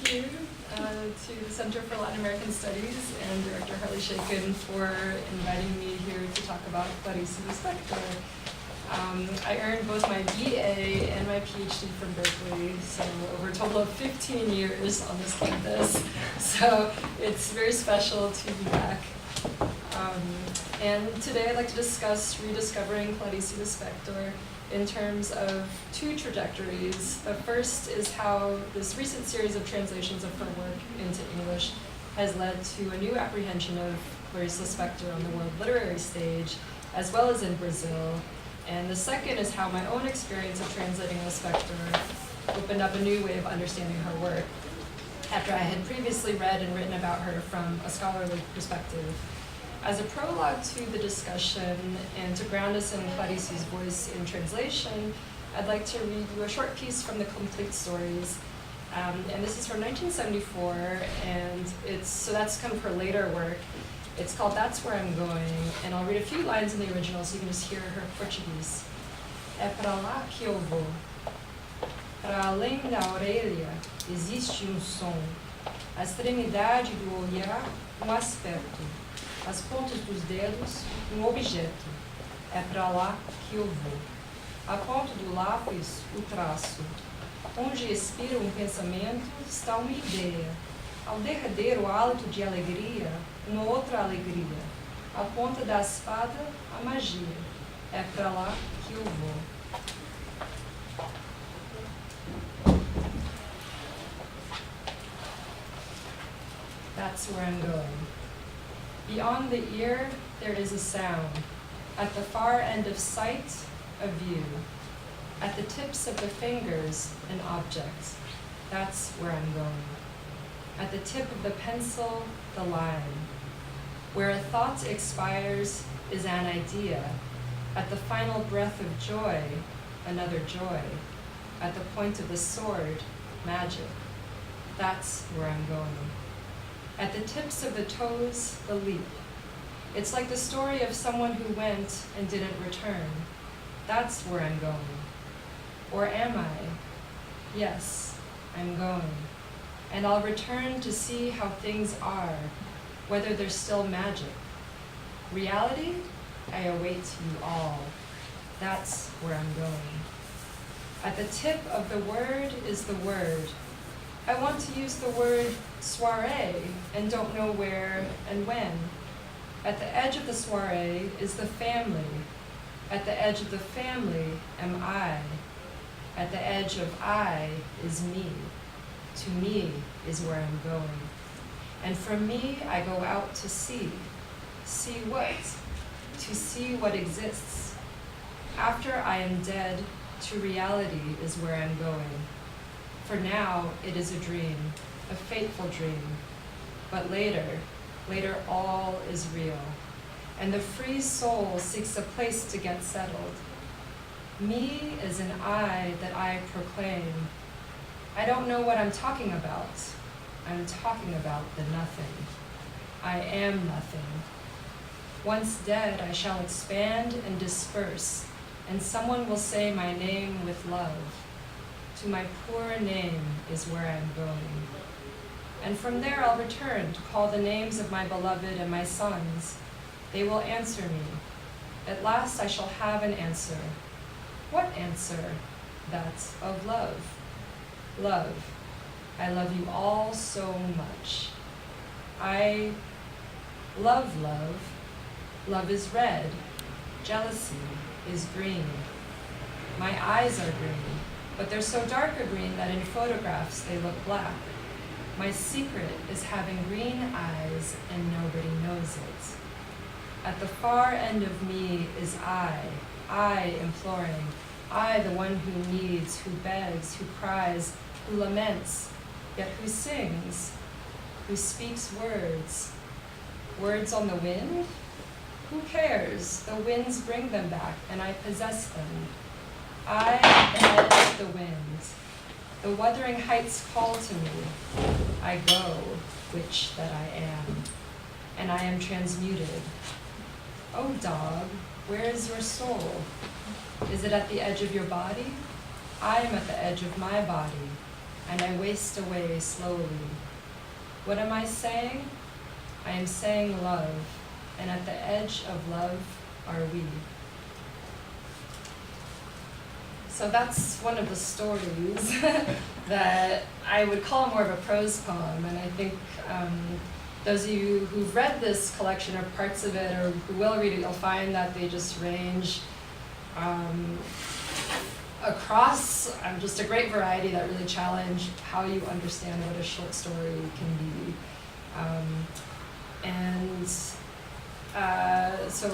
thank you to the Center for Latin American Studies and Director Harley Shaken for inviting me here to talk about Clarice Lispector. I earned both my BA and my PhD from Berkeley, so over a total of 15 years on this campus. So it's very special to be back. And today I'd like to discuss rediscovering Clarice Lispector in terms of two trajectories. The first is how this recent series of translations of her work into English has led to a new apprehension of Clarice Lispector on the world literary stage, as well as in Brazil. And the second is how my own experience of translating Lispector opened up a new way of understanding her work, after I had previously read and written about her from a scholarly perspective. As a prologue to the discussion and to ground us in Clarice's voice in translation, I'd like to read you a short piece from the Complete Stories. And this is from 1974, and so that's kind of her later work. It's called That's Where I'm Going, and I'll read a few lines in the original so you can just hear her Portuguese. É pra lá que eu vou. Para além da orelha existe som. A extremidade do olhar, aspecto. As pontas dos dedos, objeto. É para lá que eu vou. A ponta do lápis, o traço. Onde expira pensamento, está uma ideia. Ao derradeiro hálito de alegria, uma outra alegria. A ponta da espada, a magia. É para lá que eu vou. That's where I'm going. Beyond the ear, there is a sound. At the far end of sight, a view. At the tips of the fingers, an object. That's where I'm going. At the tip of the pencil, the line. Where a thought expires is an idea. At the final breath of joy, another joy. At the point of the sword, magic. That's where I'm going. At the tips of the toes, the leap. It's like the story of someone who went and didn't return. That's where I'm going. Or am I? Yes, I'm going. And I'll return to see how things are, whether there's still magic. Reality? I await you all. That's where I'm going. At the tip of the word is the word. I want to use the word soiree and don't know where and when. At the edge of the soiree is the family. At the edge of the family am I. At the edge of I is me. To me is where I'm going. And from me I go out to see. See what? To see what exists. After I am dead, to reality is where I'm going. For now, it is a dream, a fateful dream. But later all is real. And the free soul seeks a place to get settled. Me is an I that I proclaim. I don't know what I'm talking about. I'm talking about the nothing. I am nothing. Once dead, I shall expand and disperse, and someone will say my name with love. To my poor name is where I'm going. And from there I'll return to call the names of my beloved and my sons. They will answer me. At last I shall have an answer. What answer? That of love. Love. I love you all so much. I love love. Love is red. Jealousy is green. My eyes are green. But they're so dark a green that in photographs they look black. My secret is having green eyes and nobody knows it. At the far end of me is I imploring, I the one who needs, who begs, who cries, who laments, yet who sings, who speaks words. Words on the wind? Who cares? The winds bring them back and I possess them. I at the edge of the wind. The wuthering heights call to me. I go, witch that I am, and I am transmuted. Oh dog, where is your soul? Is it at the edge of your body? I am at the edge of my body. and I waste away slowly. What am I saying? I am saying love, and at the edge of love are we. So that's one of the stories that I would call more of a prose poem, and I think those of you who've read this collection or parts of it, or who will read it, you'll find that they just range across just a great variety that really challenge how you understand what a short story can be. So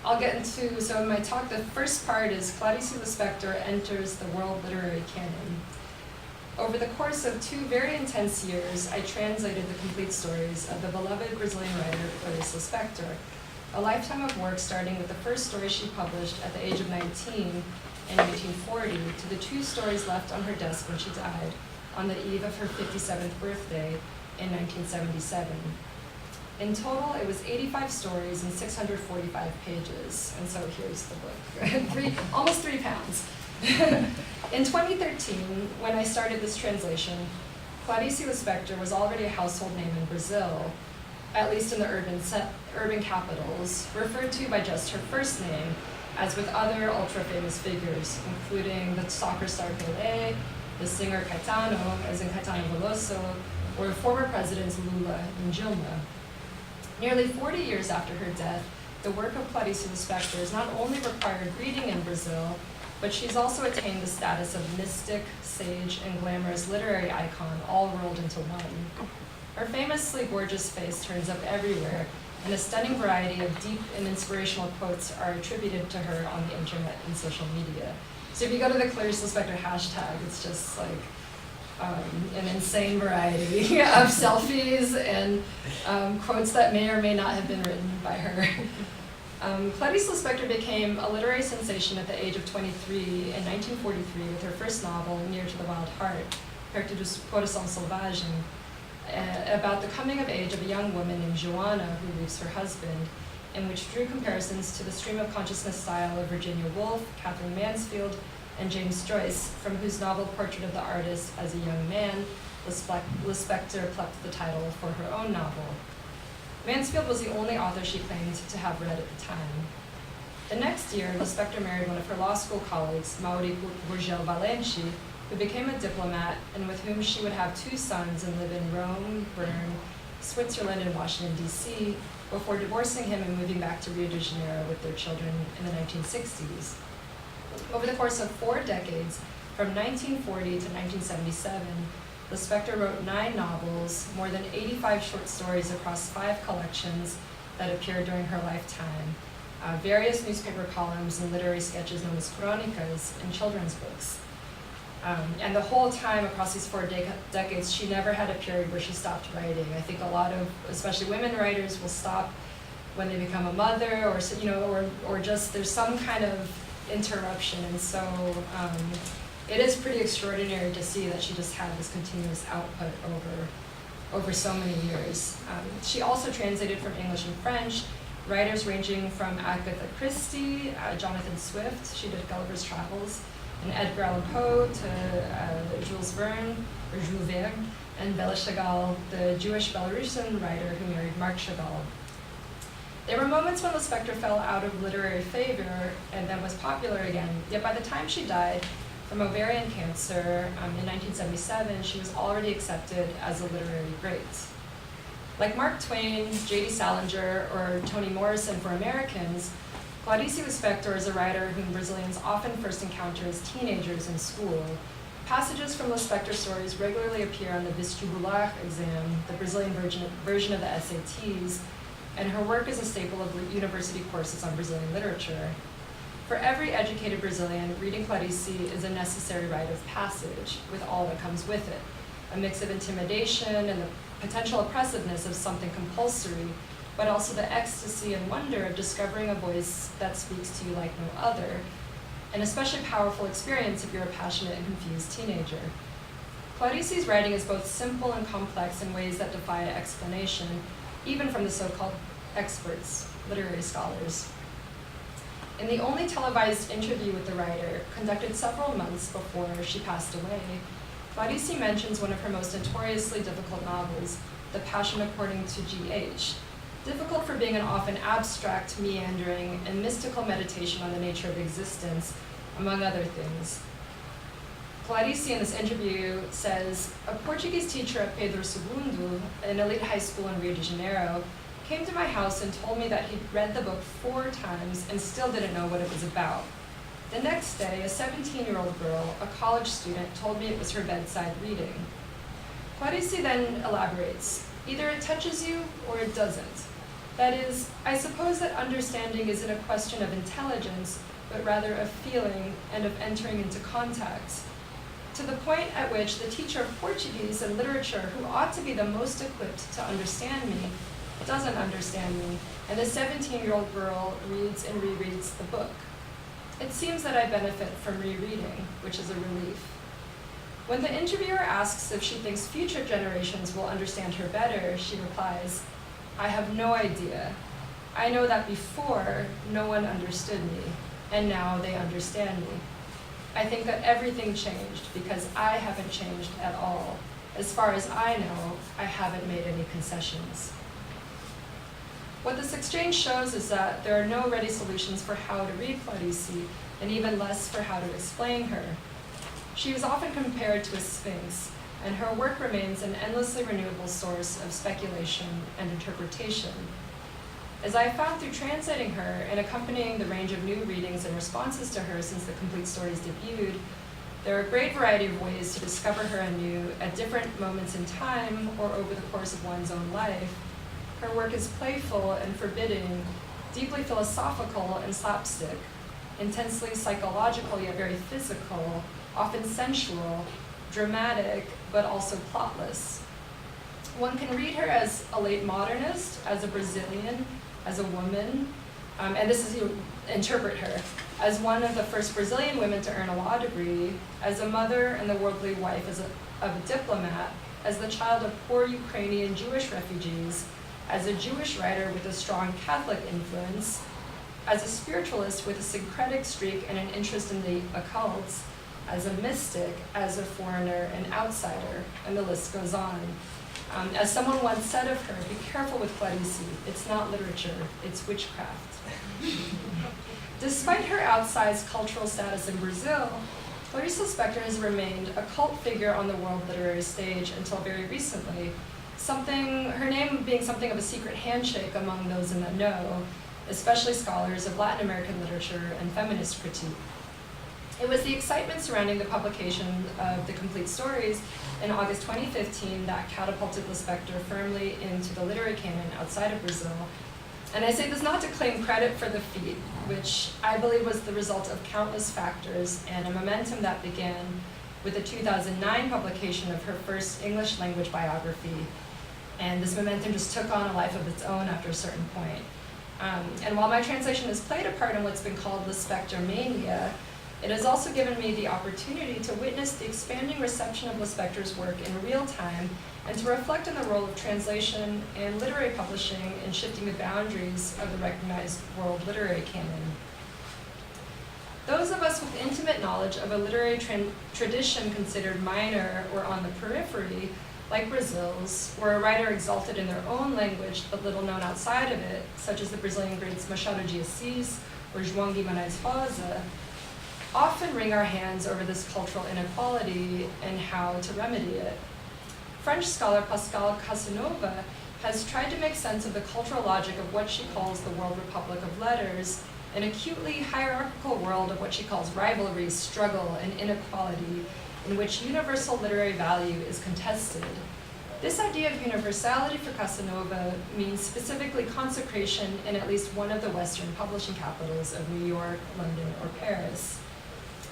I'll get into, so in my talk, the first part is Clarice Lispector enters the world literary canon. Over the course of 2 very intense years, I translated the complete stories of the beloved Brazilian writer Clarice Lispector, a lifetime of work starting with the first story she published at the age of 19 in 1940 to the 2 stories left on her desk when she died on the eve of her 57th birthday in 1977. In total, it was 85 stories and 645 pages, and so here's the book, almost 3 pounds. In 2013, when I started this translation, Clarice Lispector was already a household name in Brazil, at least in the urban capitals, referred to by just her first name, as with other ultra-famous figures, including the soccer star Pelé, the singer Caetano, as in Caetano Veloso, or former presidents Lula and Dilma. Nearly 40 years after her death, the work of Clarice Lispector has not only required reading in Brazil, but she's also attained the status of mystic, sage, and glamorous literary icon, all rolled into one. Her famously gorgeous face turns up everywhere, and a stunning variety of deep and inspirational quotes are attributed to her on the internet and social media. So if you go to the Clarice Lispector hashtag, it's just like an insane variety of selfies and quotes that may or may not have been written by her. Clarice Lispector became a literary sensation at the age of 23 in 1943 with her first novel, Near to the Wild Heart, Perto do Coração Selvagem, about the coming of age of a young woman named Joanna who leaves her husband, and which drew comparisons to the stream of consciousness style of Virginia Woolf, Catherine Mansfield, and James Joyce, from whose novel Portrait of the Artist as a Young Man, Lispector plucked the title for her own novel. Mansfield was the only author she claimed to have read at the time. The next year, Lispector married one of her law school colleagues, Mauri Gurgel Valente, who became a diplomat and with whom she would have 2 sons and live in Rome, Bern, Switzerland, and Washington, D.C., before divorcing him and moving back to Rio de Janeiro with their children in the 1960s. Over the course of 4 decades, from 1940 to 1977, Lispector wrote 9 novels, more than 85 short stories across 5 collections that appeared during her lifetime, various newspaper columns and literary sketches known as crónicas, and children's books. And the whole time across these 4 decades, she never had a period where she stopped writing. I think a lot of, especially women writers, will stop when they become a mother, or just there's some kind of interruption, and so it is pretty extraordinary to see that she just had this continuous output over so many years. She also translated from English and French writers ranging from Agatha Christie, Jonathan Swift, she did Gulliver's Travels, and Edgar Allan Poe, to Jules Verne, and Bella Chagall, the Jewish Belarusian writer who married Marc Chagall. There were moments when Lispector fell out of literary favor and then was popular again, yet by the time she died from ovarian cancer in 1977, she was already accepted as a literary great. Like Mark Twain, J.D. Salinger, or Toni Morrison for Americans, Clarice Lispector is a writer whom Brazilians often first encounter as teenagers in school. Passages from Lispector stories regularly appear on the vestibular exam, the Brazilian version of the SATs, and her work is a staple of university courses on Brazilian literature. For every educated Brazilian, reading Clarice is a necessary rite of passage, with all that comes with it, a mix of intimidation and the potential oppressiveness of something compulsory, but also the ecstasy and wonder of discovering a voice that speaks to you like no other, an especially powerful experience if you're a passionate and confused teenager. Clarice's writing is both simple and complex in ways that defy explanation, even from the so-called experts, literary scholars. In the only televised interview with the writer, conducted several months before she passed away, Clarice mentions one of her most notoriously difficult novels, The Passion According to G.H., difficult for being an often abstract, meandering, and mystical meditation on the nature of existence, among other things. Clarice in this interview says, a Portuguese teacher at Pedro II, an elite high school in Rio de Janeiro, came to my house and told me that he'd read the book 4 times and still didn't know what it was about. The next day, a 17-year-old girl, a college student, told me it was her bedside reading. Clarice then elaborates, either it touches you or it doesn't. That is, I suppose that understanding isn't a question of intelligence, but rather of feeling and of entering into contact. To the point at which the teacher of Portuguese and literature, who ought to be the most equipped to understand me, doesn't understand me, and the 17-year-old girl reads and rereads the book. It seems that I benefit from rereading, which is a relief. When the interviewer asks if she thinks future generations will understand her better, she replies, I have no idea. I know that before, no one understood me, and now they understand me. I think that everything changed because I haven't changed at all. As far as I know, I haven't made any concessions. What this exchange shows is that there are no ready solutions for how to read Clarice, and even less for how to explain her. She is often compared to a sphinx, and her work remains an endlessly renewable source of speculation and interpretation. As I found through translating her and accompanying the range of new readings and responses to her since the Complete Stories debuted, there are a great variety of ways to discover her anew at different moments in time or over the course of one's own life. Her work is playful and forbidding, deeply philosophical and slapstick, intensely psychological yet very physical, often sensual, dramatic, but also plotless. One can read her as a late modernist, as a Brazilian, as a woman, and this is you interpret her, as one of the first Brazilian women to earn a law degree, as a mother and the worldly wife of a diplomat, as the child of poor Ukrainian Jewish refugees, as a Jewish writer with a strong Catholic influence, as a spiritualist with a syncretic streak and an interest in the occult, as a mystic, as a foreigner, an outsider, and the list goes on. As someone once said of her, be careful with Clarice, it's not literature, it's witchcraft. Despite her outsized cultural status in Brazil, Clarice Lispector has remained a cult figure on the world literary stage until very recently, her name being something of a secret handshake among those in the know, especially scholars of Latin American literature and feminist critique. It was the excitement surrounding the publication of The Complete Stories in August 2015 that catapulted Lispector firmly into the literary canon outside of Brazil. And I say this not to claim credit for the feat, which I believe was the result of countless factors and a momentum that began with the 2009 publication of her first English language biography. And this momentum just took on a life of its own after a certain point. And while my translation has played a part in what's been called Lispector mania, it has also given me the opportunity to witness the expanding reception of Lispector's work in real time and to reflect on the role of translation and literary publishing in shifting the boundaries of the recognized world literary canon. Those of us with intimate knowledge of a literary tradition considered minor or on the periphery, like Brazil's, where a writer exalted in their own language but little known outside of it, such as the Brazilian greats Machado de Assis or João Guimarães Rosa, often wring our hands over this cultural inequality and how to remedy it. French scholar Pascal Casanova has tried to make sense of the cultural logic of what she calls the World Republic of Letters, an acutely hierarchical world of what she calls rivalry, struggle, and inequality, in which universal literary value is contested. This idea of universality for Casanova means specifically consecration in at least one of the Western publishing capitals of New York, London, or Paris.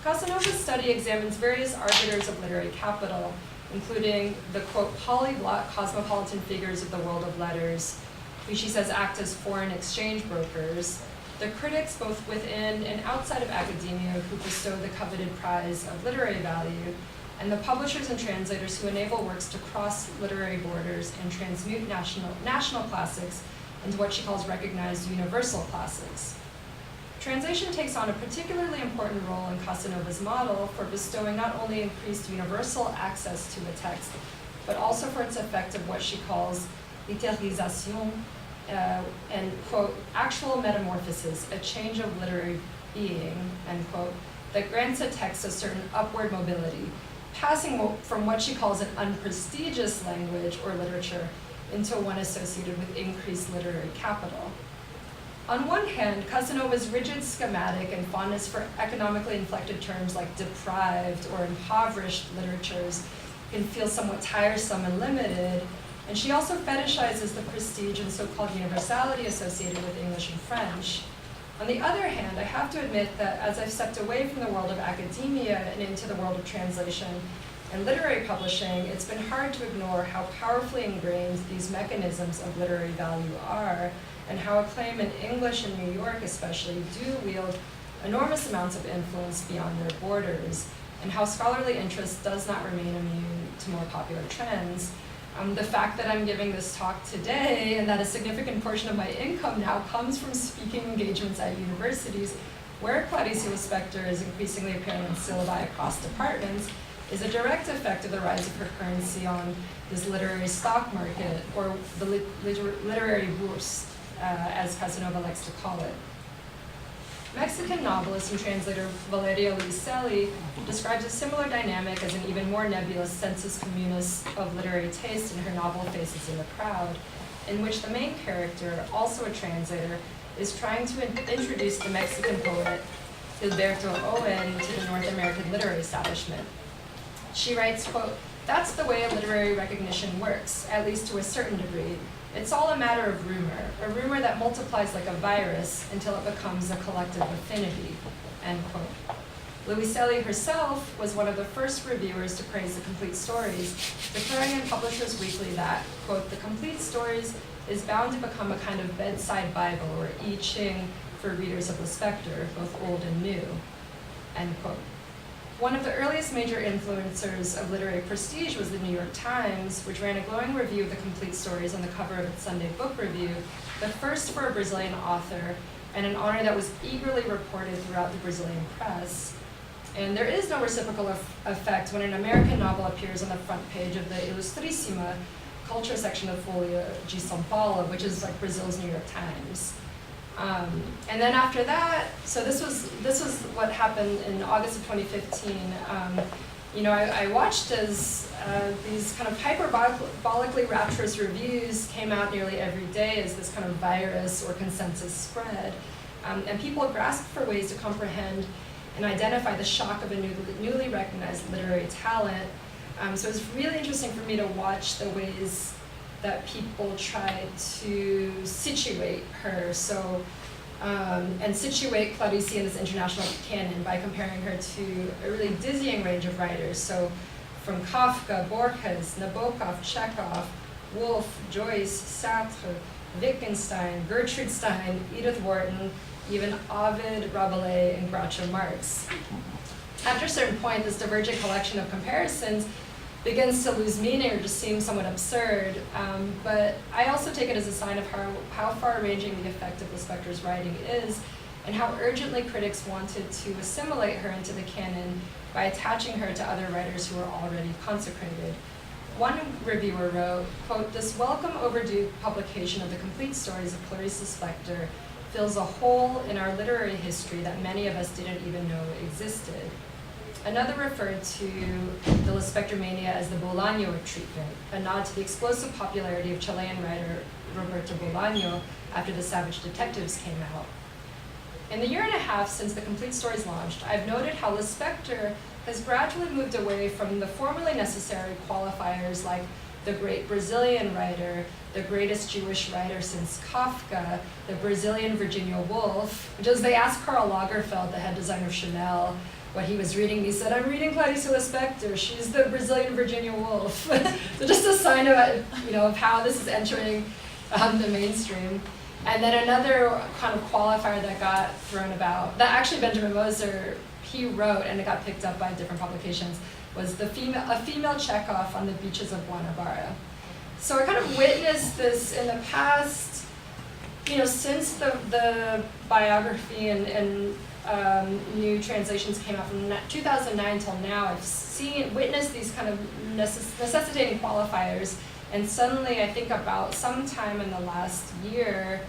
Casanova's study examines various arbiters of literary capital, including the, quote, polyglot cosmopolitan figures of the world of letters, who she says act as foreign exchange brokers, the critics both within and outside of academia who bestow the coveted prize of literary value, and the publishers and translators who enable works to cross literary borders and transmute national classics into what she calls recognized universal classics. translation takes on a particularly important role in Casanova's model for bestowing not only increased universal access to a text, but also for its effect of what she calls littérisation, and, quote, actual metamorphosis, a change of literary being, end quote, that grants a text a certain upward mobility, passing from what she calls an unprestigious language or literature into one associated with increased literary capital. On one hand, Casanova's rigid schematic and fondness for economically inflected terms like deprived or impoverished literatures can feel somewhat tiresome and limited, and she also fetishizes the prestige and so-called universality associated with English and French. On the other hand, I have to admit that as I've stepped away from the world of academia and into the world of translation and literary publishing, it's been hard to ignore how powerfully ingrained these mechanisms of literary value are, and how acclaim in English and New York especially do wield enormous amounts of influence beyond their borders, and how scholarly interest does not remain immune to more popular trends. The fact that I'm giving this talk today and that a significant portion of my income now comes from speaking engagements at universities where Clarice Lispector is increasingly appearing in syllabi across departments is a direct effect of the rise of her currency on this literary stock market, or the literary bourse, as Casanova likes to call it. Mexican novelist and translator Valeria Luiselli describes a similar dynamic as an even more nebulous sensus communis of literary taste in her novel Faces in the Crowd, in which the main character, also a translator, is trying to introduce the Mexican poet Gilberto Owen to the North American literary establishment. She writes, quote, "That's the way literary recognition works, at least to a certain degree. It's all a matter of rumor, a rumor that multiplies like a virus until it becomes a collective affinity," end quote. Luiselli herself was one of the first reviewers to praise the Complete Stories, declaring in Publishers Weekly that, quote, "The Complete Stories is bound to become a kind of bedside Bible or I Ching for readers of Lispector, both old and new," end quote. One of the earliest major influencers of literary prestige was the New York Times, which ran a glowing review of the Complete Stories on the cover of its Sunday book review, the first for a Brazilian author, and an honor that was eagerly reported throughout the Brazilian press. And there is no reciprocal effect when an American novel appears on the front page of the Ilustríssima culture section of Folha de São Paulo, which is like Brazil's New York Times. And then after that, so this was what happened in August of 2015. I watched as these kind of hyperbolically rapturous reviews came out nearly every day as this kind of virus or consensus spread. And people grasped for ways to comprehend and identify the shock of a newly recognized literary talent. So it was really interesting for me to watch the ways that people tried to situate her, and situate Clarice in this international canon by comparing her to a really dizzying range of writers. So from Kafka, Borges, Nabokov, Chekhov, Woolf, Joyce, Sartre, Wittgenstein, Gertrude Stein, Edith Wharton, even Ovid, Rabelais, and Groucho Marx. After a certain point, this divergent collection of comparisons begins to lose meaning or just seem somewhat absurd, but I also take it as a sign of how far-ranging the effect of Lispector's writing is, and how urgently critics wanted to assimilate her into the canon by attaching her to other writers who were already consecrated. One reviewer wrote, quote, "This welcome overdue publication of the Complete Stories of Clarice Lispector fills a hole in our literary history that many of us didn't even know existed." Another referred to the Lispector mania as the Bolaño treatment, a nod to the explosive popularity of Chilean writer Roberto Bolaño after The Savage Detectives came out. In the year and a half since the Complete Stories launched, I've noted how Lispector has gradually moved away from the formerly necessary qualifiers like the great Brazilian writer, the greatest Jewish writer since Kafka, the Brazilian Virginia Woolf, which is they asked Karl Lagerfeld, the head designer of Chanel, what he was reading. He said, "I'm reading Clarice Lispector. She's the Brazilian Virginia Woolf." So just a sign of how this is entering the mainstream. And then another kind of qualifier that got thrown about, that actually Benjamin Moser, he wrote, and it got picked up by different publications, was a female Chekhov on the beaches of Guanabara. So I kind of witnessed this in the past since the biography and new translations came out from 2009 till now, I've witnessed these kind of necessitating qualifiers, and suddenly I think about sometime in the last year,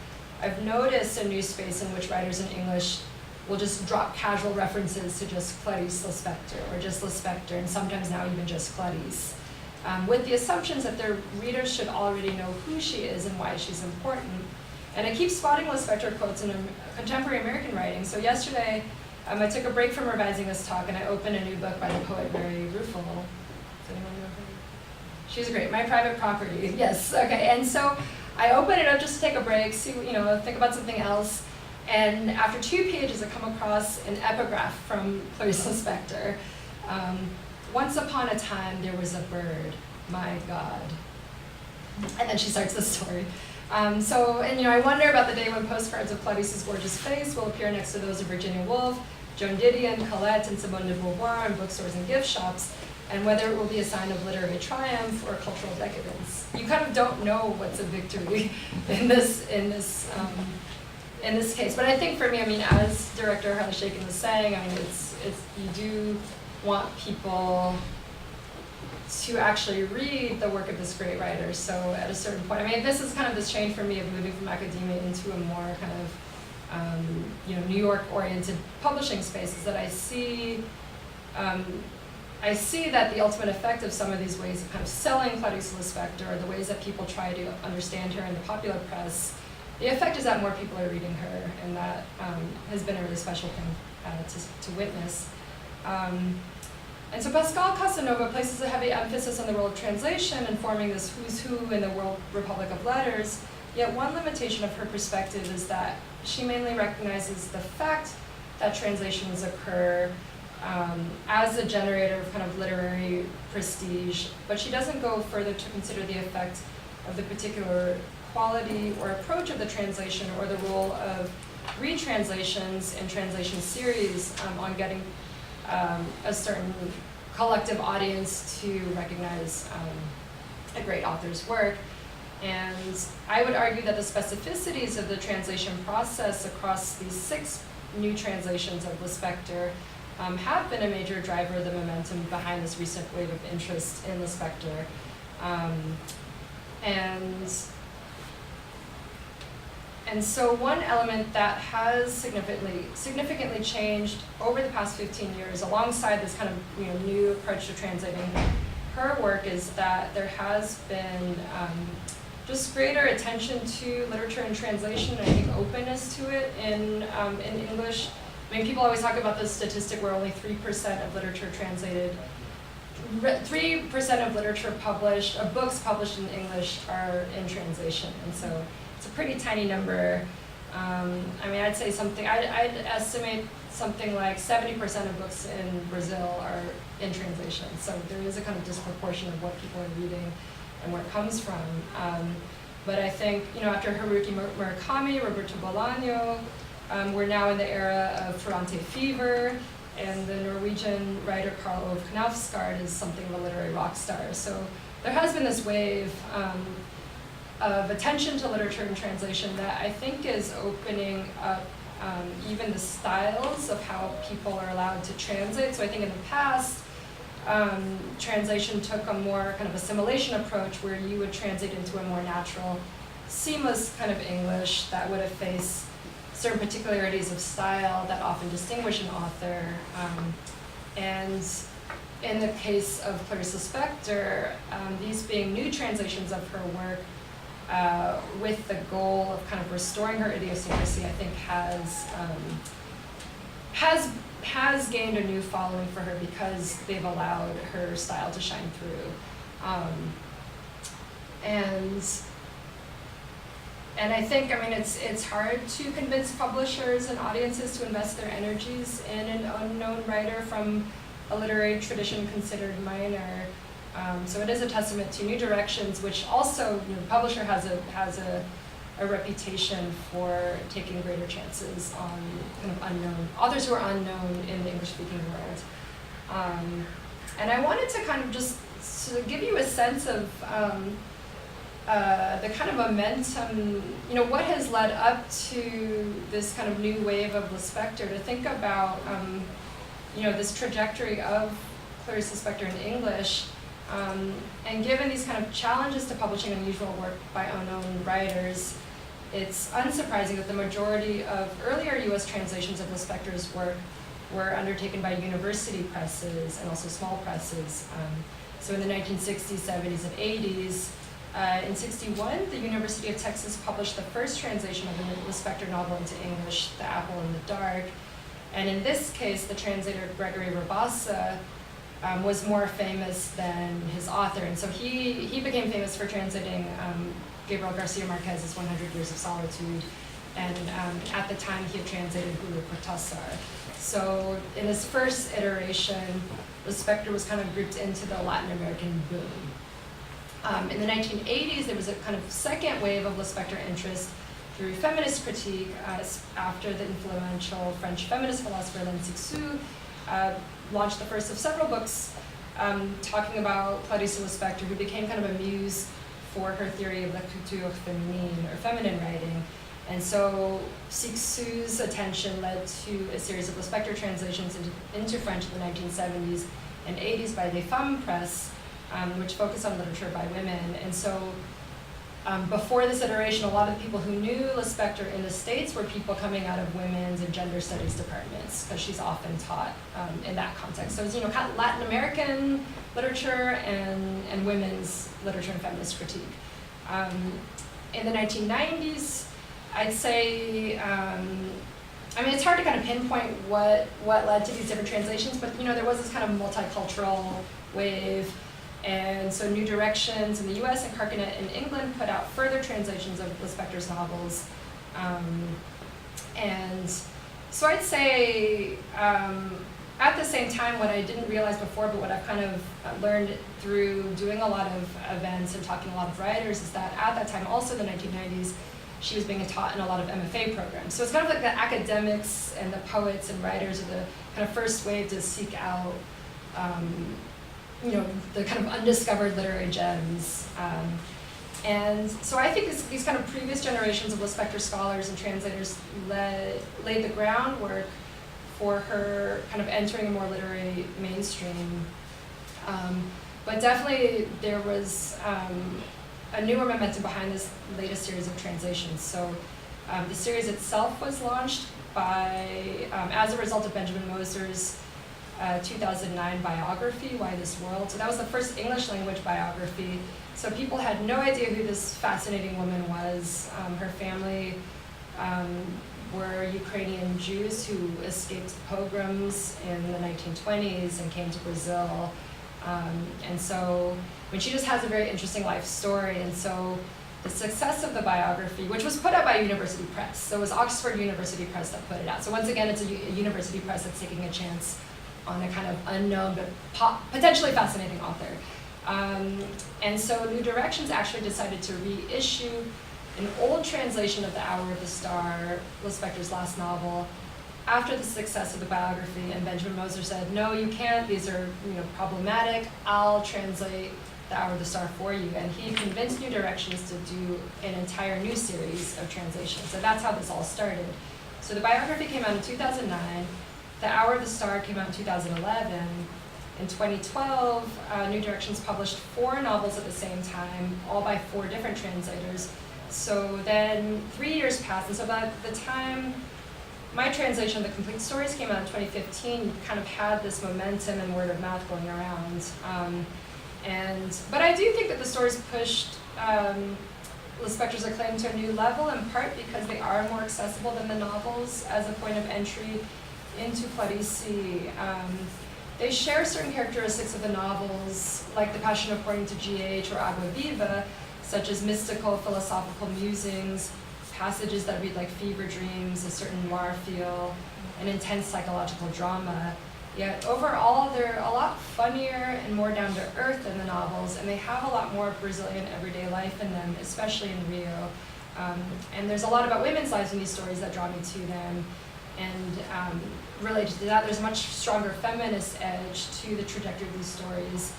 I've noticed a new space in which writers in English will just drop casual references to just Clarice Lispector, or just Lispector, and sometimes now even just Clarice, with the assumptions that their readers should already know who she is and why she's important. And I keep spotting Lispector quotes in contemporary American writing. So yesterday, I took a break from revising this talk, and I opened a new book by the poet Mary Ruefle. Does anyone know her? She's great. My Private Property. Yes. Okay. And so I open it up just to take a break, see, think about something else. And after 2 pages, I come across an epigraph from Clarice Lispector. Once upon a time, there was a bird, my God. And then she starts the story. I wonder about the day when postcards of Clarice's gorgeous face will appear next to those of Virginia Woolf, Joan Didion, Colette, and Simone de Beauvoir in bookstores and gift shops, and whether it will be a sign of literary triumph or cultural decadence. You kind of don't know what's a victory in this case. But I think for me, as director Harley Shaken was saying, it's you do want people to actually read the work of this great writer. So at a certain point, this is kind of this change for me of moving from academia into a more kind of, New York-oriented publishing space, is that I see that the ultimate effect of some of these ways of kind of selling Clarice Lispector, or the ways that people try to understand her in the popular press, the effect is that more people are reading her, and that has been a really special thing to witness. And so Pascal Casanova places a heavy emphasis on the role of translation in forming this who's who in the World Republic of Letters, yet one limitation of her perspective is that she mainly recognizes the fact that translations occur as a generator of kind of literary prestige, but she doesn't go further to consider the effect of the particular quality or approach of the translation, or the role of retranslations and translation series on getting a certain collective audience to recognize a great author's work. And I would argue that the specificities of the translation process across these 6 new translations of Lispector have been a major driver of the momentum behind this recent wave of interest in Lispector. And so one element that has significantly changed over the past 15 years, alongside this kind of new approach to translating her work, is that there has been just greater attention to literature and translation, and I think openness to it in English. People always talk about this statistic where only 3% of literature translated, 3% of literature published, of books published in English are in translation, and so it's a pretty tiny number. I'd say I'd estimate something like 70% of books in Brazil are in translation. So there is a kind of disproportion of what people are reading and where it comes from. But I think, after Haruki Murakami, Roberto Bolaño, we're now in the era of Ferrante Fever, and the Norwegian writer Karl Ove Knausgaard is something of a literary rock star. So there has been this wave of attention to literature and translation that I think is opening up even the styles of how people are allowed to translate. So I think in the past, translation took a more kind of assimilation approach, where you would translate into a more natural, seamless kind of English that would efface certain particularities of style that often distinguish an author. And in the case of Clarice Lispector, these being new translations of her work, with the goal of kind of restoring her idiosyncrasy, I think has gained a new following for her, because they've allowed her style to shine through. And I think, it's hard to convince publishers and audiences to invest their energies in an unknown writer from a literary tradition considered minor. So it is a testament to new directions, which also, the publisher has a reputation for taking greater chances on kind of unknown authors who are unknown in the English-speaking world. And I wanted to kind of just to give you a sense of the kind of momentum, what has led up to this kind of new wave of Lispector, to think about, this trajectory of Clarice Lispector in English, and given these kind of challenges to publishing unusual work by unknown writers, it's unsurprising that the majority of earlier US translations of Lispector's work were undertaken by university presses and also small presses. So in the 1960s, 70s, and 80s, in 61, the University of Texas published the first translation of a Lispector novel into English, The Apple in the Dark. And in this case, the translator Gregory Rabassa was more famous than his author. And so he became famous for translating Gabriel Garcia Marquez's 100 Years of Solitude. And at the time, he had translated Julio Cortázar. So in his first iteration, Lispector was kind of grouped into the Latin American boom. In the 1980s, there was a kind of second wave of Lispector interest through feminist critique after the influential French feminist philosopher Hélène Cixous launched the first of several books talking about Clarice Lispector, who became kind of a muse for her theory of la culture féminine, or feminine writing. And so Cixous' attention led to a series of Lispector translations into French in the 1970s and 80s by Les Femmes Press, which focused on literature by women. And so before this iteration, a lot of the people who knew Lispector in the States were people coming out of women's and gender studies departments, because she's often taught in that context. So it's kind of Latin American literature and women's literature and feminist critique. In the 1990s, I'd say, it's hard to kind of pinpoint what led to these different translations, but there was this kind of multicultural wave. And so New Directions in the US and Carcanet in England put out further translations of Lispector's novels. And so I'd say, at the same time, what I didn't realize before, but what I've kind of learned through doing a lot of events and talking to a lot of writers, is that at that time, also in the 1990s, she was being taught in a lot of MFA programs. So it's kind of like the academics and the poets and writers are the kind of first wave to seek out the kind of undiscovered literary gems. And so I think these kind of previous generations of Lispector scholars and translators laid the groundwork for her kind of entering a more literary mainstream. But definitely there was a newer momentum behind this latest series of translations. So the series itself was launched as a result of Benjamin Moser's 2009 biography, Why This World? So that was the first English language biography. So people had no idea who this fascinating woman was. Her family were Ukrainian Jews who escaped pogroms in the 1920s and came to Brazil. And so she just has a very interesting life story. And so the success of the biography, which was put out by a university press, so it was Oxford University Press that put it out. So once again, it's a university press that's taking a chance on a kind of unknown but potentially fascinating author. And so New Directions actually decided to reissue an old translation of The Hour of the Star, Lispector's last novel, after the success of the biography. And Benjamin Moser said, "No, you can't. These are problematic. I'll translate The Hour of the Star for you." And he convinced New Directions to do an entire new series of translations. So that's how this all started. So the biography came out in 2009. The Hour of the Star came out in 2011. In 2012, New Directions published 4 novels at the same time, all by 4 different translators. So then 3 years passed, and so by the time my translation of The Complete Stories came out in 2015, you kind of had this momentum and word of mouth going around. But I do think that the stories pushed Lispector's acclaim to a new level, in part because they are more accessible than the novels as a point of entry into Clarice. They share certain characteristics of the novels, like The Passion According to G.H. or Agua Viva, such as mystical, philosophical musings, passages that read like fever dreams, a certain noir feel, an intense psychological drama. Yet overall, they're a lot funnier and more down to earth than the novels, and they have a lot more Brazilian everyday life in them, especially in Rio. And there's a lot about women's lives in these stories that draw me to them. And related to that, there's a much stronger feminist edge to the trajectory of these stories.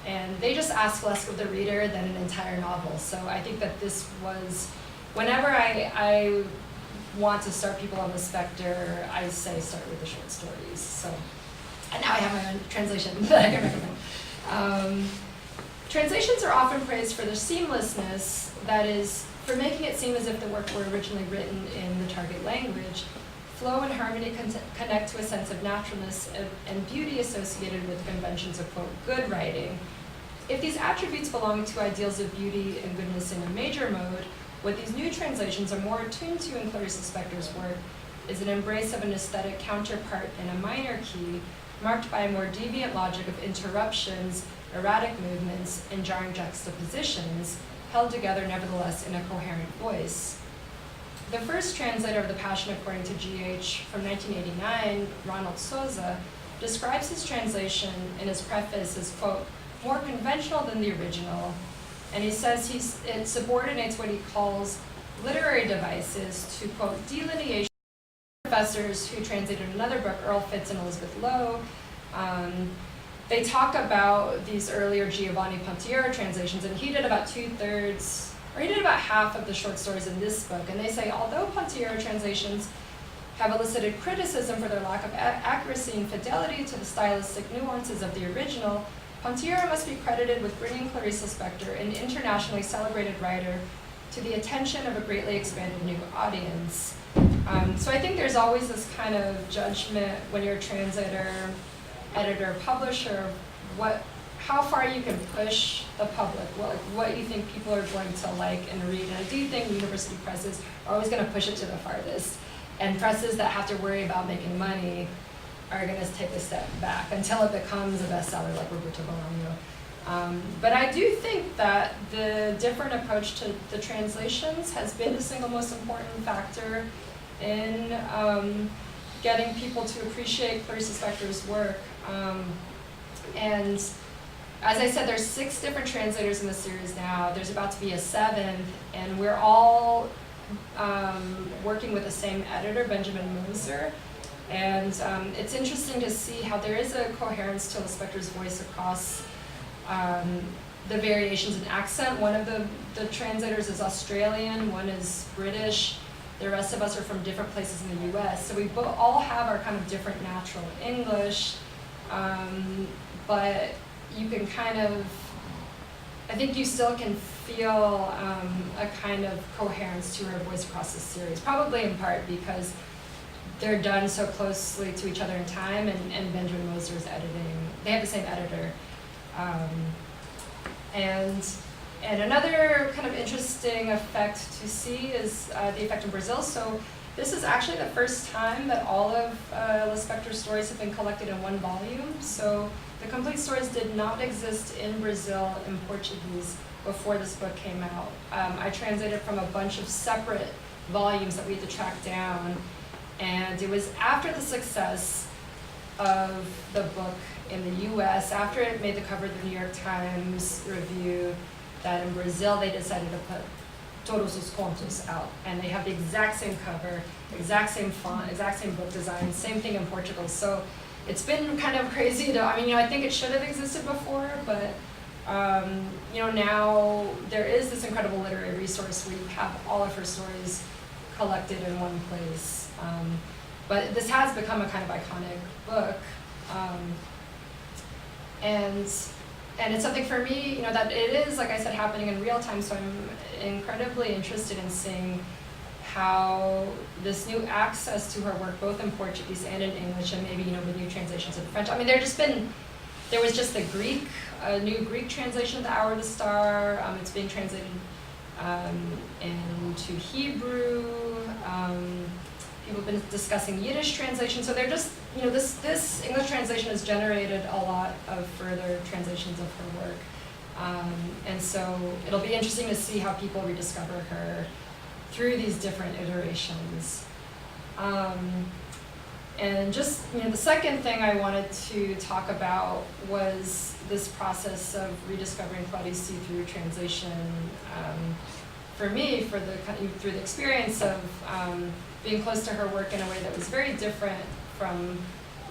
And they just ask less of the reader than an entire novel. So I think that this was, whenever I want to start people on the Spectre, I say start with the short stories. So, and now I have my own translation that I can recommend. Translations are often praised for their seamlessness, that is, for making it seem as if the work were originally written in the target language. Flow and harmony connect to a sense of naturalness and beauty associated with conventions of, quote, good writing. If these attributes belong to ideals of beauty and goodness in a major mode, what these new translations are more attuned to in Clarice Lispector's work is an embrace of an aesthetic counterpart in a minor key, marked by a more deviant logic of interruptions, erratic movements, and jarring juxtapositions, held together nevertheless in a coherent voice. The first translator of The Passion According to G.H. from 1989, Ronald Souza, describes his translation in his preface as, quote, more conventional than the original, and he says it subordinates what he calls literary devices to, quote, delineation. Professors who translated another book, Earl Fitz and Elizabeth Lowe, they talk about these earlier Giovanni Pontiero translations, and he did about he did about half of the short stories in this book. And they say, although Pontiero translations have elicited criticism for their lack of accuracy and fidelity to the stylistic nuances of the original, Pontiero must be credited with bringing Clarice Lispector, an internationally celebrated writer, to the attention of a greatly expanded new audience. So I think there's always this kind of judgment when you're a translator, editor, publisher, how far you can push the public, what you think people are going to like and read. And I do think university presses are always going to push it to the farthest. And presses that have to worry about making money are going to take a step back until it becomes a bestseller like Roberto Bolaño. But I do think that the different approach to the translations has been the single most important factor in getting people to appreciate Clarice Lispector's work. And as I said, there's 6 different translators in the series now. There's about to be a 7th, and we're all working with the same editor, Benjamin Moser. And it's interesting to see how there is a coherence to Lispector's voice across the variations in accent. One of the translators is Australian, one is British. The rest of us are from different places in the US. So we all have our kind of different natural English, but you can I think you still can feel a kind of coherence to her voice across the series, probably in part because they're done so closely to each other in time, and Benjamin Moser's editing. They have the same editor. And another kind of interesting effect to see is the effect in Brazil. So this is actually the first time that all of Lispector's stories have been collected in one volume. So the complete stories did not exist in Brazil in Portuguese before this book came out. I translated from a bunch of separate volumes that we had to track down. And it was after the success of the book in the US, after it made the cover of the New York Times Review, that in Brazil they decided to put Todos os Contos out. And they have the exact same cover, exact same font, exact same book design, same thing in Portugal. So it's been kind of crazy I think it should have existed before, but now there is this incredible literary resource where you have all of her stories collected in one place. But this has become a kind of iconic book. And it's something for me, that it is, like I said, happening in real time, so I'm incredibly interested in seeing how this new access to her work, both in Portuguese and in English, and maybe, with new translations in French. I mean, there was just a new Greek translation of The Hour of the Star. It's being translated into Hebrew. People have been discussing Yiddish translation. So they're just, this English translation has generated a lot of further translations of her work. And so it'll be interesting to see how people rediscover her through these different iterations. And just, the second thing I wanted to talk about was this process of rediscovering Clarice through translation. For me, through the experience of being close to her work in a way that was very different from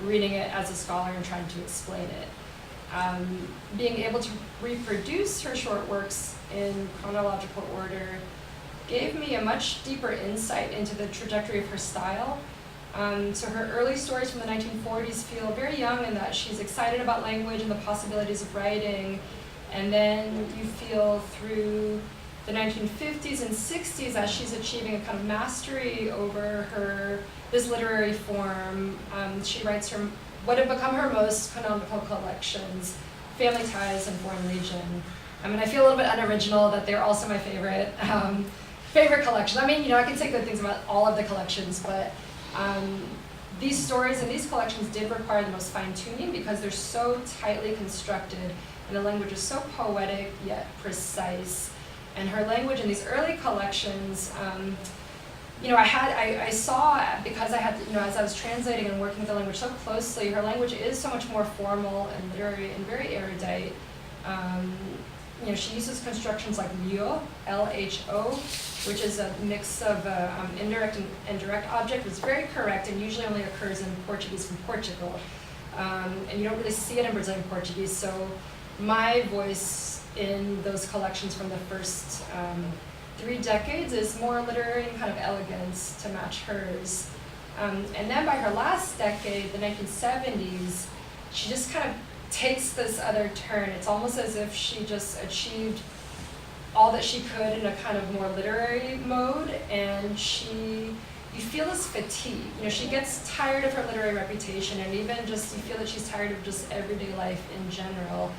reading it as a scholar and trying to explain it. being able to reproduce her short works in chronological order gave me a much deeper insight into the trajectory of her style. So her early stories from the 1940s feel very young in that she's excited about language and the possibilities of writing. And then you feel through the 1950s and 60s as she's achieving a kind of mastery over this literary form. She writes what have become her most canonical collections, Family Ties and Foreign Legion. I mean, I feel a little bit unoriginal that they're also my favorite collection. I mean, I can say good things about all of the collections, but these stories and these collections did require the most fine-tuning because they're so tightly constructed and the language is so poetic yet precise. And her language in these early collections, I saw, because I had, as I was translating and working with the language so closely, her language is so much more formal and literary and very erudite. She uses constructions like LHO, L-H-O, which is a mix of indirect and direct object. It's very correct and usually only occurs in Portuguese from Portugal. And you don't really see it in Brazilian Portuguese, so my voice in those collections from the first 3 decades is more literary and kind of elegance to match hers. And then by her last decade, the 1970s, she just kind of takes this other turn. It's almost as if she just achieved all that she could in a kind of more literary mode, and you feel this fatigue. She gets tired of her literary reputation, and even just you feel that she's tired of just everyday life in general.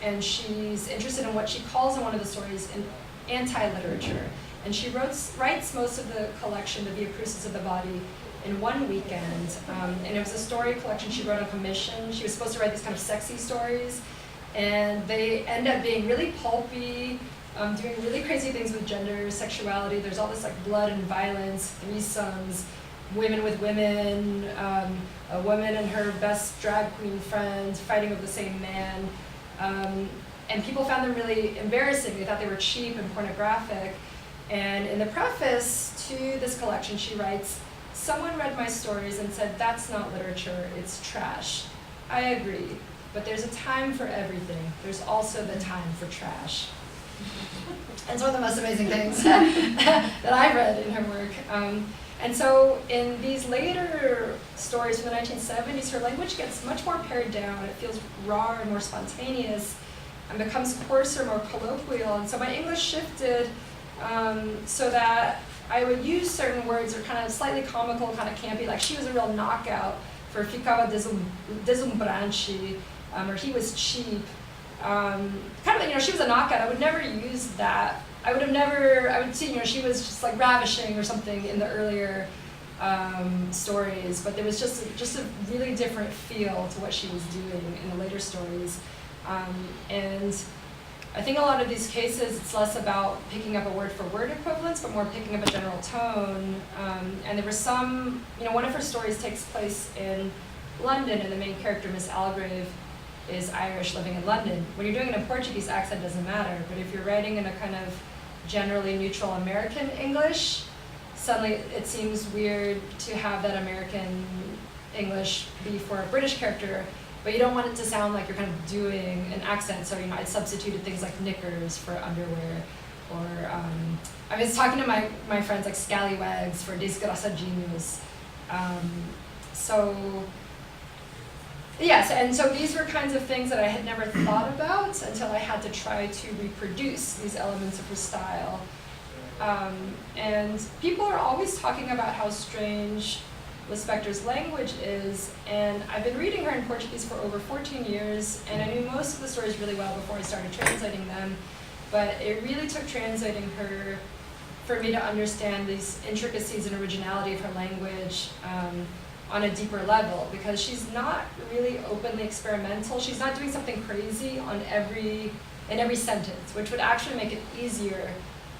And she's interested in what she calls in one of the stories in anti-literature. And she writes most of the collection, The Via Crucis of the Body, in one weekend. And it was a story collection she wrote on commission. She was supposed to write these kind of sexy stories, and they end up being really pulpy, doing really crazy things with gender, sexuality. There's all this like blood and violence, threesomes, women with women, a woman and her best drag queen friend fighting over the same man. And people found them really embarrassing. They thought they were cheap and pornographic. And in the preface to this collection, she writes, "Someone read my stories and said, that's not literature, it's trash. I agree, but there's a time for everything. There's also the time for trash." And it's one of the most amazing things that I've read in her work. And so in these later stories from the 1970s, her language gets much more pared down. It feels raw and more spontaneous and becomes coarser, more colloquial. And so my English shifted so that I would use certain words that are kind of slightly comical, kind of campy, like she was a real knockout for ficava deslumbrante, or he was cheap. She was a knockout. I would never use that. I would see, she was just like ravishing or something in the earlier stories, but there was just a really different feel to what she was doing in the later stories. And I think a lot of these cases, it's less about picking up a word-for-word equivalence, but more picking up a general tone. And there were some, one of her stories takes place in London, and the main character, Miss Algrave, is Irish living in London. When you're doing it in a Portuguese accent, it doesn't matter, but if you're writing in a kind of generally neutral American English, suddenly it seems weird to have that American English be for a British character, but you don't want it to sound like you're kind of doing an accent, so I substituted things like knickers for underwear, or I was talking to my friends like scallywags for desgraçadinhos. Yes, and so these were kinds of things that I had never thought about until I had to try to reproduce these elements of her style. And people are always talking about how strange Lispector's language is, and I've been reading her in Portuguese for over 14 years, and I knew most of the stories really well before I started translating them, but it really took translating her for me to understand these intricacies and originality of her language on a deeper level, because she's not really openly experimental. She's not doing something crazy in every sentence, which would actually make it easier,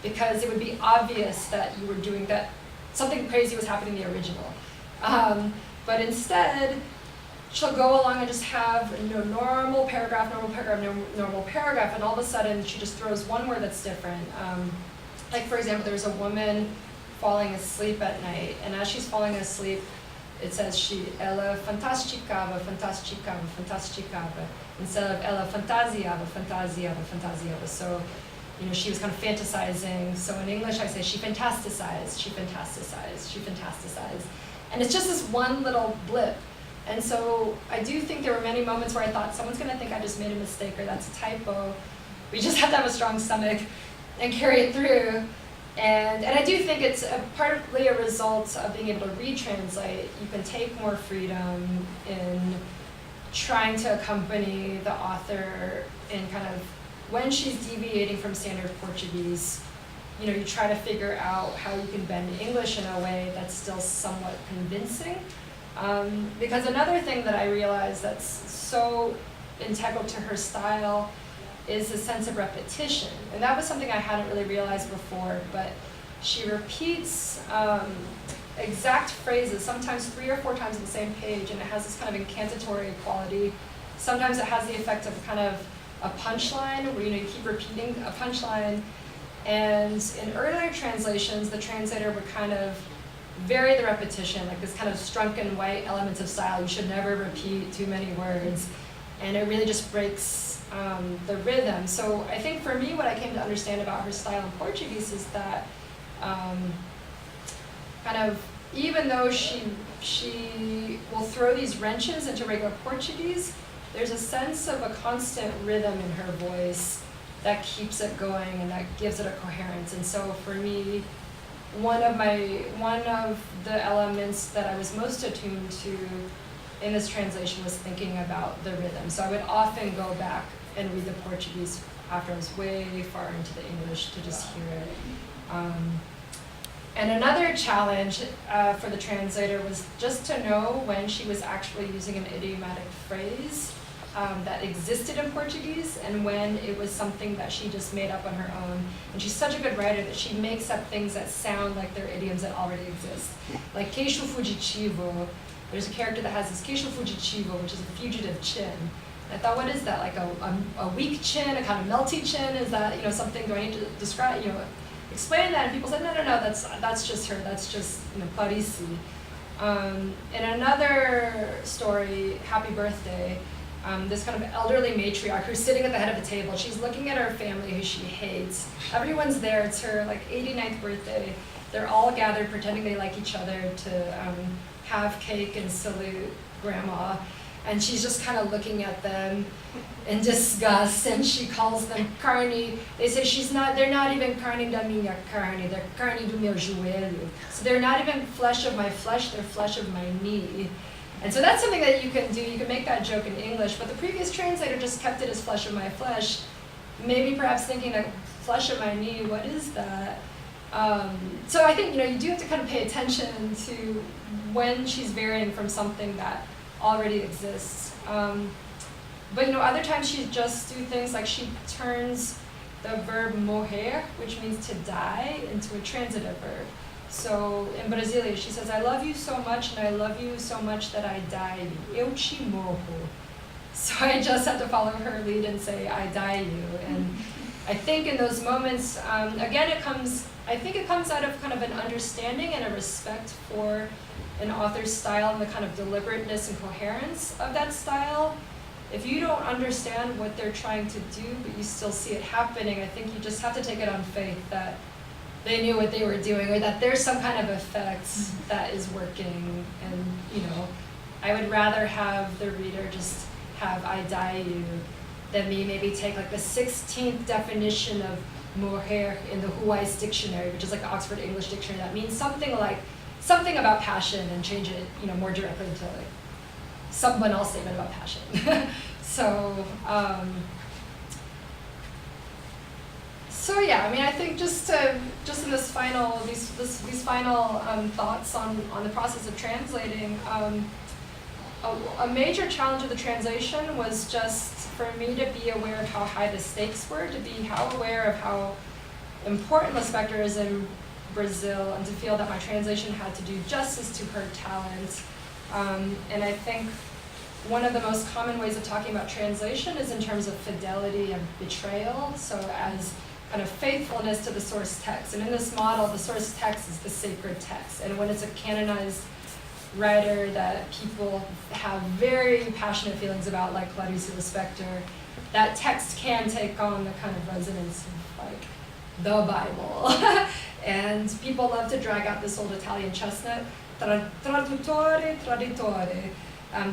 because it would be obvious that you were doing that, something crazy was happening in the original. But instead, she'll go along and just have normal paragraph, and all of a sudden she just throws one word that's different. Like for example, there's a woman falling asleep at night, and as she's falling asleep, it says ela fantasticava, fantasticava, fantasticava, instead of ela fantasiava, fantasiava, fantasiava. So, she was kind of fantasizing. So in English I say she fantasticized, she fantasticized, she fantasticized. And it's just this one little blip. And so I do think there were many moments where I thought someone's gonna think I just made a mistake or that's a typo. We just have to have a strong stomach and carry it through. And I do think it's partly a result of being able to retranslate. You can take more freedom in trying to accompany the author in kind of when she's deviating from standard Portuguese. You try to figure out how you can bend English in a way that's still somewhat convincing. Because another thing that I realized that's so integral to her style is a sense of repetition. And that was something I hadn't really realized before, but she repeats exact phrases, sometimes 3 or 4 times on the same page, and it has this kind of incantatory quality. Sometimes it has the effect of kind of a punchline, where you keep repeating a punchline. And in earlier translations, the translator would kind of vary the repetition, like this kind of Strunken White elements of style. You should never repeat too many words. And it really just breaks the rhythm. So I think for me, what I came to understand about her style in Portuguese is that kind of, even though she will throw these wrenches into regular Portuguese, there's a sense of a constant rhythm in her voice that keeps it going and that gives it a coherence. And so for me, one of the elements that I was most attuned to in this translation was thinking about the rhythm. So I would often go back and read the Portuguese after I was way far into the English to just hear it. And another challenge for the translator was just to know when she was actually using an idiomatic phrase that existed in Portuguese and when it was something that she just made up on her own. And she's such a good writer that she makes up things that sound like they're idioms that already exist. Like queixo fugitivo, there's a character that has this queixo fugitivo, which is a fugitive chin. And I thought, what is that? Like a weak chin, a kind of melty chin? Is that something? Do I need to describe? Explain that? And people said, no, that's just her. That's just Parisi. In another story, Happy Birthday, this kind of elderly matriarch who's sitting at the head of the table. She's looking at her family who she hates. Everyone's there. It's her 89th birthday. They're all gathered pretending they like each other to have cake and salute grandma. And she's just kind of looking at them in disgust, and she calls them carne. They say they're not even carne da minha carne, they're carne do meu joelho. So they're not even flesh of my flesh, they're flesh of my knee. And so that's something that you can do. You can make that joke in English, but the previous translator just kept it as flesh of my flesh, maybe perhaps thinking that flesh of my knee, what is that? So I think you do have to kind of pay attention to when she's varying from something that already exists. But other times she just do things like she turns the verb morrer, which means to die, into a transitive verb. So in Brasilia, she says, I love you so much, and I love you so much that I die you. Eu te morro. So I just had to follow her lead and say, I die you. And I think in those moments, again, I think it comes out of kind of an understanding and a respect for an author's style and the kind of deliberateness and coherence of that style. If you don't understand what they're trying to do, but you still see it happening, I think you just have to take it on faith that they knew what they were doing, or that there's some kind of effect that is working. And I would rather have the reader just have I die you than me maybe take like the 16th definition of morrer in the Huais dictionary, which is like the Oxford English Dictionary, that means something about passion, and change it more directly into like some banal statement about passion. So yeah, I mean, I think just in this final these final thoughts on the process of translating, a major challenge of the translation was just for me to be aware of how high the stakes were, to be aware of how important the spectre is in Brazil, and to feel that my translation had to do justice to her talent. And I think one of the most common ways of talking about translation is in terms of fidelity and betrayal, so as kind of faithfulness to the source text. And in this model, the source text is the sacred text. And when it's a canonized writer that people have very passionate feelings about, like Clarice Lispector, that text can take on the kind of resonance of like the Bible. And people love to drag out this old Italian chestnut, traduttore, traditore,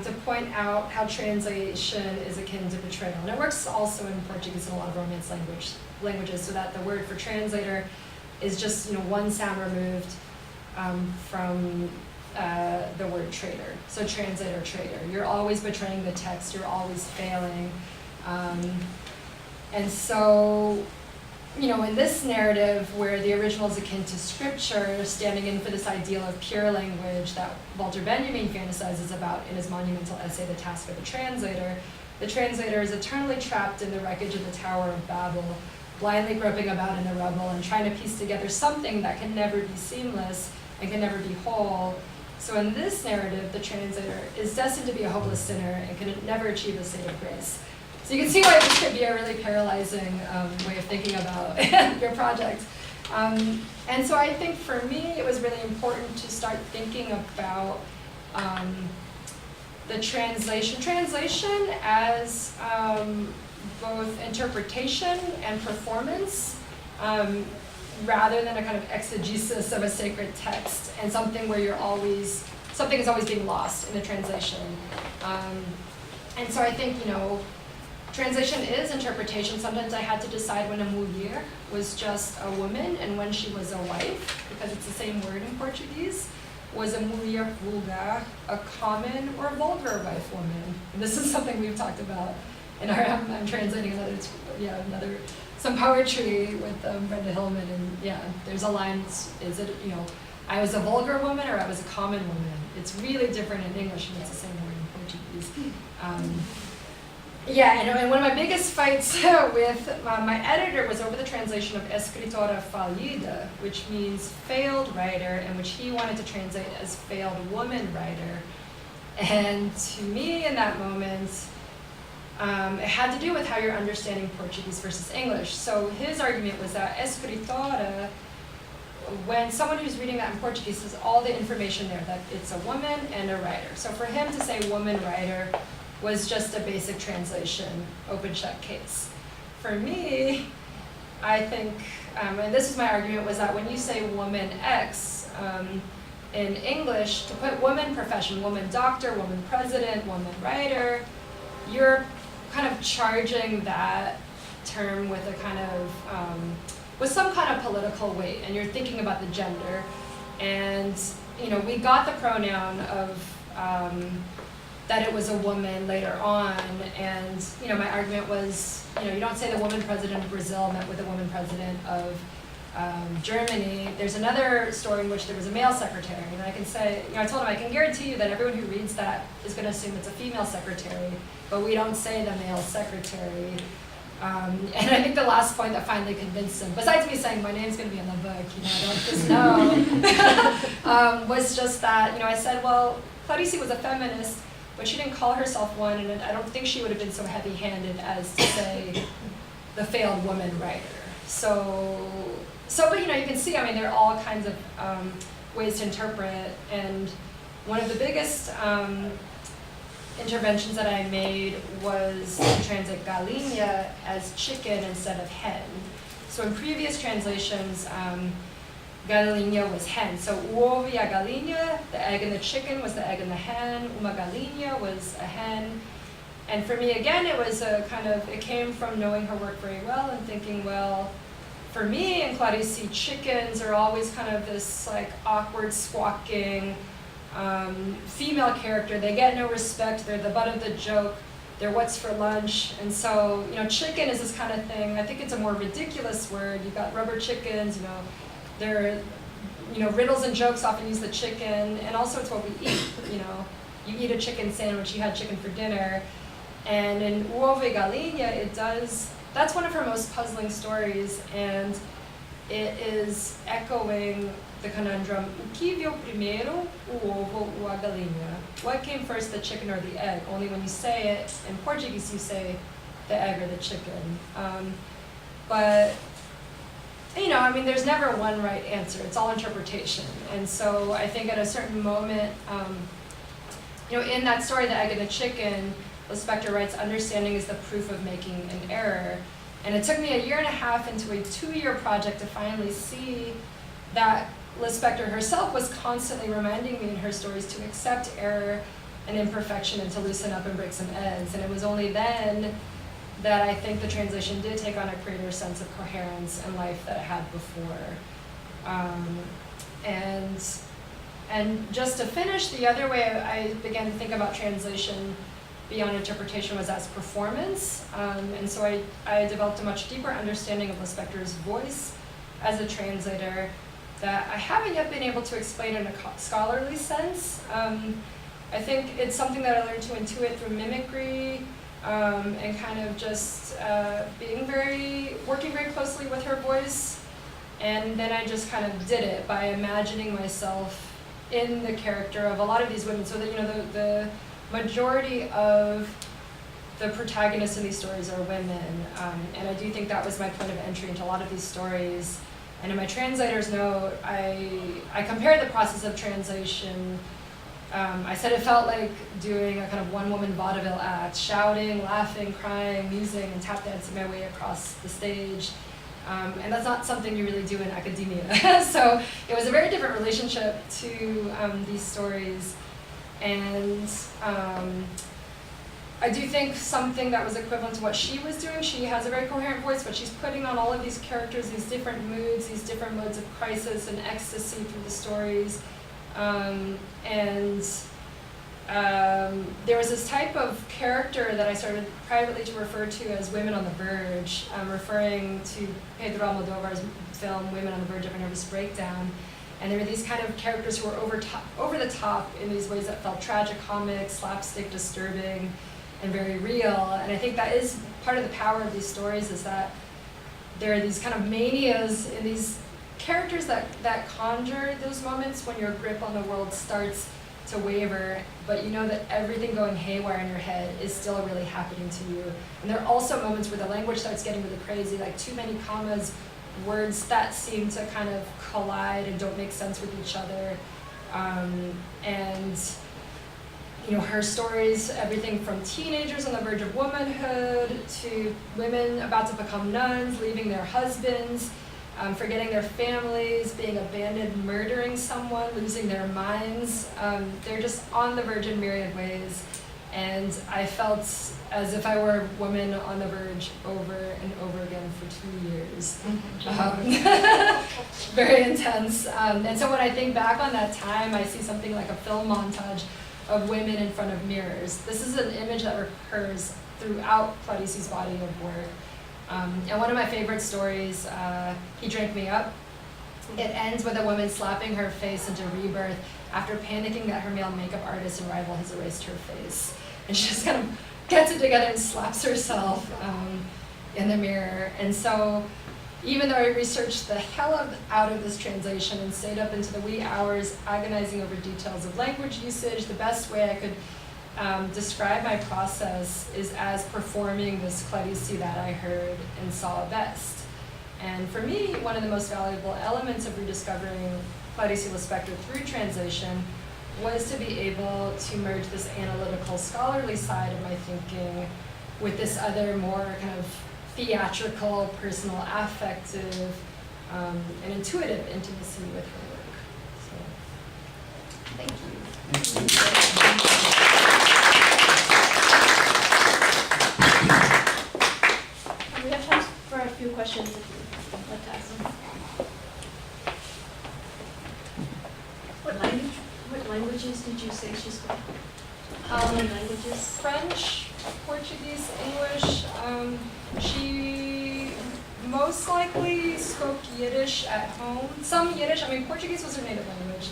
to point out how translation is akin to betrayal. And it works also in Portuguese and a lot of Romance languages, so that the word for translator is just one sound removed from the word traitor. So translator, traitor. You're always betraying the text. You're always failing. And so, in this narrative where the original is akin to scripture, standing in for this ideal of pure language that Walter Benjamin fantasizes about in his monumental essay, The Task of the Translator is eternally trapped in the wreckage of the Tower of Babel, blindly groping about in the rubble and trying to piece together something that can never be seamless and can never be whole. So in this narrative, the translator is destined to be a hopeless sinner and can never achieve the state of grace. So you can see why this could be a really paralyzing way of thinking about your project. And so I think for me, it was really important to start thinking about the translation as both interpretation and performance, rather than a kind of exegesis of a sacred text and something where something is always being lost in the translation. And so I think, translation is interpretation. Sometimes I had to decide when a mulher was just a woman and when she was a wife, because it's the same word in Portuguese. Was a mulher vulgar a common or vulgar wife woman? And this is something we've talked about in our, I'm translating some poetry with Brenda Hillman, and there's a line, is it, I was a vulgar woman or I was a common woman? It's really different in English, and it's the same word in Portuguese. And one of my biggest fights with my editor was over the translation of escritora fallida, which means failed writer, and which he wanted to translate as failed woman writer. And to me, in that moment, it had to do with how you're understanding Portuguese versus English. So his argument was that escritora, when someone who's reading that in Portuguese has all the information there, that it's a woman and a writer. So for him to say woman writer was just a basic translation, open shut case. For me, I think, and this is my argument, was that when you say woman X, in English, to put woman profession, woman doctor, woman president, woman writer, you're kind of charging that term with a kind of, with some kind of political weight, and you're thinking about the gender. And, we got the pronoun of, that it was a woman later on, and my argument was, you don't say the woman president of Brazil met with the woman president of Germany. There's another story in which there was a male secretary, and I can say, I told him, I can guarantee you that everyone who reads that is going to assume it's a female secretary, but we don't say the male secretary. And I think the last point that finally convinced him, besides me saying my name's going to be in the book, I don't just know, was just that, I said, well, Clarice was a feminist, but she didn't call herself one, and I don't think she would have been so heavy-handed as to say the failed woman writer. But you can see, there are all kinds of ways to interpret, and one of the biggest interventions that I made was to translate galinha as chicken instead of hen. So in previous translations, galinha was hen. So o ovo e a galinha, the egg and the chicken, was the egg and the hen. Uma galinha was a hen. And for me, again, it was it came from knowing her work very well and thinking, well, for me and Clarice, chickens are always kind of this awkward, squawking female character. They get no respect. They're the butt of the joke. They're what's for lunch. And so, chicken is this kind of thing. I think it's a more ridiculous word. You've got rubber chickens, they're, riddles and jokes often use the chicken, and also it's what we eat, You eat a chicken sandwich, you had chicken for dinner. And in O Ovo e Galinha, that's one of her most puzzling stories, and it is echoing the conundrum, o que veio primeiro, o ovo ou a galinha? What came first, the chicken or the egg? Only when you say it in Portuguese, you say the egg or the chicken. But you know, I mean, there's never one right answer. It's all interpretation. And so I think at a certain moment, you know, in that story, The Egg and the Chicken, Lispector writes, understanding is the proof of making an error. And it took me 1.5 years into a 2-year project to finally see that Lispector herself was constantly reminding me in her stories to accept error and imperfection and to loosen up and break some eggs. And it was only then that I think the translation did take on a greater sense of coherence and life that it had before. And just to finish, the other way I began to think about translation beyond interpretation was as performance. And so I developed a much deeper understanding of Lispector's voice as a translator that I haven't yet been able to explain in a scholarly sense. I think it's something that I learned to intuit through mimicry, and kind of just working very closely with her voice. And then I just kind of did it by imagining myself in the character of a lot of these women, so that, you know, the majority of the protagonists in these stories are women. And I do think that was my point of entry into a lot of these stories. And in my translator's note, I compared the process of translation. I said it felt like doing a kind of one-woman vaudeville act, shouting, laughing, crying, musing, and tap dancing my way across the stage. And that's not something you really do in academia. So it was a very different relationship to these stories. And I do think something that was equivalent to what she was doing, she has a very coherent voice, but she's putting on all of these characters, these different moods, these different modes of crisis and ecstasy through the stories. There was this type of character that I started privately to refer to as women on the verge, referring to Pedro Almodovar's film Women on the Verge of a Nervous Breakdown. And there were these kind of characters who were over the top in these ways that felt tragicomic, slapstick, disturbing, and very real. And I think that is part of the power of these stories, is that there are these kind of manias in these characters that conjure those moments when your grip on the world starts to waver, but you know that everything going haywire in your head is still really happening to you. And there are also moments where the language starts getting really crazy, like too many commas, words that seem to kind of collide and don't make sense with each other. And you know, her stories, everything from teenagers on the verge of womanhood to women about to become nuns, leaving their husbands, forgetting their families, being abandoned, murdering someone, losing their minds. They're just on the verge in myriad ways. And I felt as if I were a woman on the verge over and over again for 2 years. Very intense. And so when I think back on that time, I see something like a film montage of women in front of mirrors. This is an image that recurs throughout Claudici's body of work. And one of my favorite stories, He Drank Me Up, it ends with a woman slapping her face into rebirth after panicking that her male makeup artist and rival has erased her face. And she just kind of gets it together and slaps herself in the mirror. And so even though I researched the hell out of this translation and stayed up into the wee hours agonizing over details of language usage, the best way I could describe my process is as performing this Claudici that I heard and saw best. And for me, one of the most valuable elements of rediscovering Claudici Lispector through translation was to be able to merge this analytical, scholarly side of my thinking with this other, more kind of theatrical, personal, affective, and intuitive intimacy with her work. So, thank you. We have time for a few questions if you'd like to ask them. What languages did you say she spoke? How many languages? French, Portuguese, English. She most likely spoke Yiddish at home. Some Yiddish, I mean, Portuguese was her native language.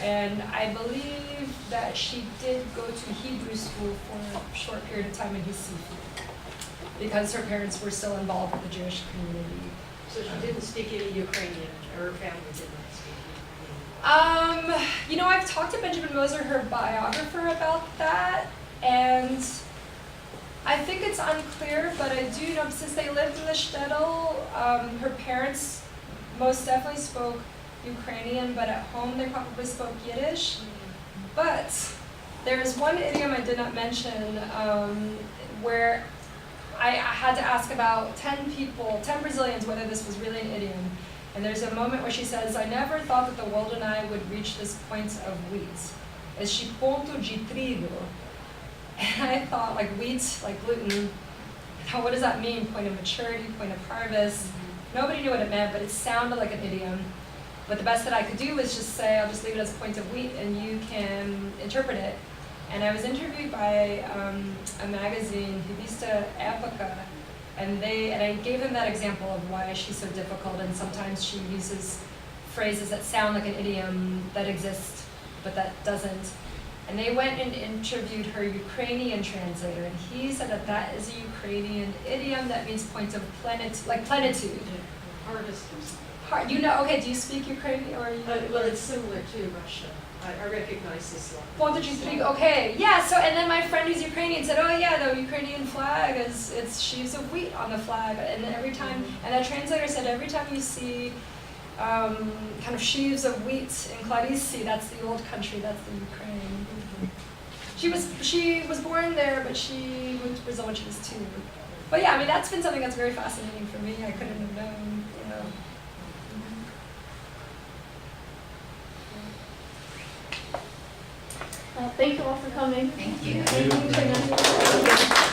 And I believe that she did go to Hebrew school for a short period of time in Recife, because her parents were still involved with the Jewish community. So she didn't speak any Ukrainian, or her family did not speak Ukrainian? You know, I've talked to Benjamin Moser, her biographer, about that, and I think it's unclear, but I do know, since they lived in the shtetl, her parents most definitely spoke Ukrainian, but at home they probably spoke Yiddish. But there is one idiom I did not mention where I had to ask about 10 people, 10 Brazilians, whether this was really an idiom. And there's a moment where she says, I never thought that the world and I would reach this point of wheat. Este ponto de trigo. And I thought, like wheat, like gluten, now what does that mean? Point of maturity, point of harvest. Nobody knew what it meant, but it sounded like an idiom. But the best that I could do was just say, I'll just leave it as point of wheat and you can interpret it. And I was interviewed by a magazine, Revista Época, and I gave them that example of why she's so difficult, and sometimes she uses phrases that sound like an idiom that exists, but that doesn't. And they went and interviewed her Ukrainian translator, and he said that that is a Ukrainian idiom that means point of plenitude, like plenitude. Harvest or something. You know, okay, do you speak Ukrainian or you? Well, it's similar to Russia. I recognize this one. Ponto de trigo, okay, yeah, so, and then my friend who's Ukrainian said, oh yeah, the Ukrainian flag is, it's sheaves of wheat on the flag, and every time, and the translator said every time you see kind of sheaves of wheat in Clarice, that's the old country, that's the Ukraine. She was born there, but she moved to Brazil when she was 2. But yeah, I mean, that's been something that's very fascinating for me, I couldn't have known, you know. Thank you all for coming. Thank you. Thank you for